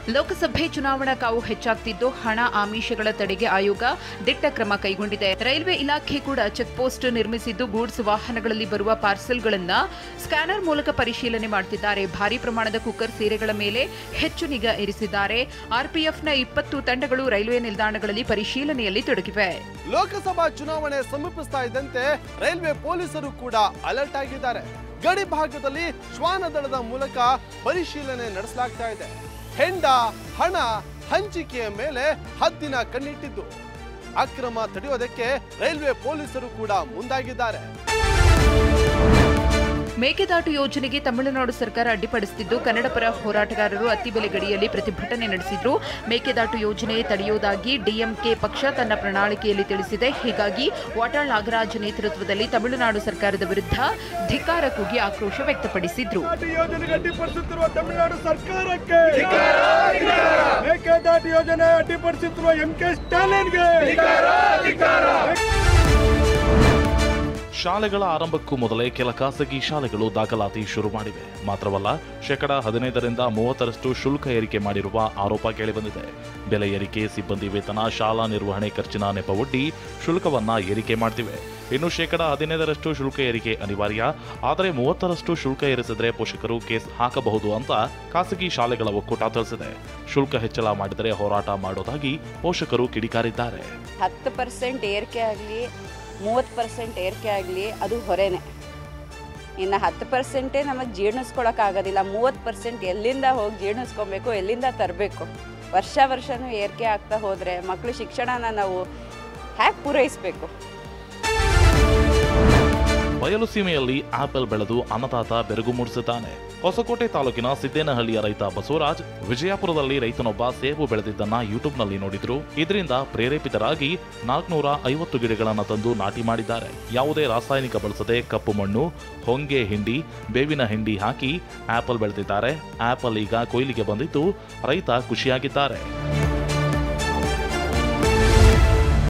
ಲೋಕಸಭೆ ಚುನಾವಣಾ ಕಾವು ಹೆಚ್ಚಾಗ್ತಿದ್ದು ಹಣ ಆಮಿಷಗಳ ತಡೆಗೆ ಆಯೋಗ ದಿಟ್ಟ ಕ್ರಮ ಕೈಗೊಂಡಿದೆ. ರೈಲ್ವೆ ಇಲಾಖೆ ಕೂಡ ಚೆಕ್ ಪೋಸ್ಟ್ ನಿರ್ಮಿಸಿದ್ದು ಗೂಡ್ಸ್ ವಾಹನಗಳಲ್ಲಿ ಬರುವ ಪಾರ್ಸೆಲ್ಗಳನ್ನು ಸ್ಕ್ಯಾನರ್ ಮೂಲಕ ಪರಿಶೀಲನೆ ಮಾಡುತ್ತಿದ್ದಾರೆ. ಭಾರೀ ಪ್ರಮಾಣದ ಕುಕ್ಕರ್ ಸೀರೆಗಳ ಮೇಲೆ ಹೆಚ್ಚು ನಿಗಾ ಇರಿಸಿದ್ದಾರೆ. ಆರ್ಪಿಎಫ್ನ 20 ತಂಡಗಳು ರೈಲ್ವೆ ನಿಲ್ದಾಣಗಳಲ್ಲಿ ಪರಿಶೀಲನೆಯಲ್ಲಿ ತೊಡಗಿವೆ. ಲೋಕಸಭಾ ಚುನಾವಣೆ ಸಮೀಪಿಸ್ತಾ ಇದ್ದಂತೆ ರೈಲ್ವೆ ಪೊಲೀಸರು ಕೂಡ ಅಲರ್ಟ್ ಆಗಿದ್ದಾರೆ. ಗಡಿ ಭಾಗದಲ್ಲಿ ಶ್ವಾನದಳದ ಮೂಲಕ ಪರಿಶೀಲನೆ ನಡೆಸಲಾಗ್ತಾ ಇದೆ. ಹೆಂಡ ಹಣ ಹಂಚಿಕೆಯ ಮೇಲೆ ಹದ್ದಿನ ಕಣ್ಣಿಟ್ಟಿದ್ದು ಅಕ್ರಮ ತಡೆಯೋದಕ್ಕೆ ರೈಲ್ವೆ ಪೊಲೀಸರು ಕೂಡ ಮುಂದಾಗಿದ್ದಾರೆ. ಮೇಕೆದಾಟು ಯೋಜನೆಗೆ ತಮಿಳುನಾಡು ಸರ್ಕಾರ ಅಡ್ಡಿಪಡಿಸುತ್ತಿದ್ದು ಕನ್ನಡ ಪರ ಹೋರಾಟಗಾರರು ಅತ್ತಿಬೆಲೆ ಗಡಿಯಲ್ಲಿ ಪ್ರತಿಭಟನೆ ನಡೆಸಿದ್ರು. ಮೇಕೆದಾಟು ಯೋಜನೆ ತಡೆಯುವುದಾಗಿ ಡಿಎಂಕೆ ಪಕ್ಷ ತನ್ನ ಪ್ರಣಾಳಿಕೆಯಲ್ಲಿ ತಿಳಿಸಿದೆ. ಹೀಗಾಗಿ ವಾಟಾಳ್ ನಾಗರಾಜ್ ನೇತೃತ್ವದಲ್ಲಿ ತಮಿಳುನಾಡು ಸರ್ಕಾರದ ವಿರುದ್ಧ ಧಿಕ್ಕಾರ ಕೂಗಿ ಆಕ್ರೋಶ ವ್ಯಕ್ತಪಡಿಸಿದ್ರು. ತಮಿಳುನಾಡು ಸರ್ಕಾರಕ್ಕೆ ಮೇಕೆದಾಟು ಯೋಜನೆ ಅಡ್ಡಿಪಡಿಸುತ್ತಿರುವ ಎಂಕೆ ಸ್ಟಾಲಿನ್ಗೆ ಶಾಲೆಗಳ ಆರಂಭಕ್ಕೂ ಮೊದಲೇ ಕೆಲ ಖಾಸಗಿ ಶಾಲೆಗಳು ದಾಖಲಾತಿ ಶುರು ಮಾಡಿವೆ. ಮಾತ್ರವಲ್ಲ, 15% 30% ಶುಲ್ಕ ಏರಿಕೆ ಮಾಡಿರುವ ಆರೋಪ ಕೇಳಿಬಂದಿದೆ. ಬೆಲೆ ಏರಿಕೆ, ಸಿಬ್ಬಂದಿ ವೇತನ, ಶಾಲಾ ನಿರ್ವಹಣೆ ಖರ್ಚಿನ ನೆಪವೊಡ್ಡಿ ಶುಲ್ಕವನ್ನ ಏರಿಕೆ ಮಾಡ್ತಿವೆ. ಇನ್ನು 15% ಶುಲ್ಕ ಏರಿಕೆ ಅನಿವಾರ್ಯ, ಆದರೆ 30% ಶುಲ್ಕ ಏರಿಸಿದ್ರೆ ಪೋಷಕರು ಕೇಸ್ ಹಾಕಬಹುದು ಅಂತ ಖಾಸಗಿ ಶಾಲೆಗಳ ಒಕ್ಕೂಟ ತಿಳಿಸಿದೆ. ಶುಲ್ಕ ಹೆಚ್ಚಳ ಮಾಡಿದರೆ ಹೋರಾಟ ಮಾಡೋದಾಗಿ ಪೋಷಕರು ಕಿಡಿಕಾರಿದ್ದಾರೆ. 10% ಏರಿಕೆ ಆಗಲಿ 30% ಏರಿಕೆ ಆಗಲಿ ಅದು ಹೊರೆನೆ. ಇನ್ನು 10% ನಮಗೆ ಜೀರ್ಣಿಸ್ಕೊಳಕ್ಕಾಗೋದಿಲ್ಲ. 30% ಎಲ್ಲಿಂದ ಹೋಗಿ ಜೀರ್ಣಿಸ್ಕೊಬೇಕು, ಎಲ್ಲಿಂದ ತರಬೇಕು? ವರ್ಷನೂ ಏರಿಕೆ ಆಗ್ತಾ ಹೋದರೆ ಮಕ್ಕಳು ಶಿಕ್ಷಣನ ನಾವು ಹೇಗೆ ಪೂರೈಸಬೇಕು? ಬಯಲು ಸೀಮೆಯಲ್ಲಿ ಆಪಲ್ ಬೆಳೆದು ಅನ್ನದಾತ ಬೆರಗು ಮೂಡಿಸಿದ್ದಾನೆ. ಹೊಸಕೋಟೆ ತಾಲೂಕಿನ ಸಿದ್ದೇನಹಳ್ಳಿಯ ರೈತ ಬಸವರಾಜ್ ವಿಜಯಪುರದಲ್ಲಿ ರೈತನೊಬ್ಬ ಸೇಬು ಬೆಳೆದಿದ್ದನ್ನ ಯೂಟ್ಯೂಬ್ನಲ್ಲಿ ನೋಡಿದ್ರು. ಇದರಿಂದ ಪ್ರೇರೇಪಿತರಾಗಿ 450 ಗಿಡಗಳನ್ನು ತಂದು ನಾಟಿ ಮಾಡಿದ್ದಾರೆ. ಯಾವುದೇ ರಾಸಾಯನಿಕ ಬಳಸದೆ ಕಪ್ಪು ಮಣ್ಣು, ಹೊಂಗೆ ಹಿಂಡಿ, ಬೇವಿನ ಹಿಂಡಿ ಹಾಕಿ ಆಪಲ್ ಬೆಳೆದಿದ್ದಾರೆ. ಆಪಲ್ ಈಗ ಕೊಯ್ಲಿಗೆ ಬಂದಿದ್ದು ರೈತ ಖುಷಿಯಾಗಿದ್ದಾರೆ.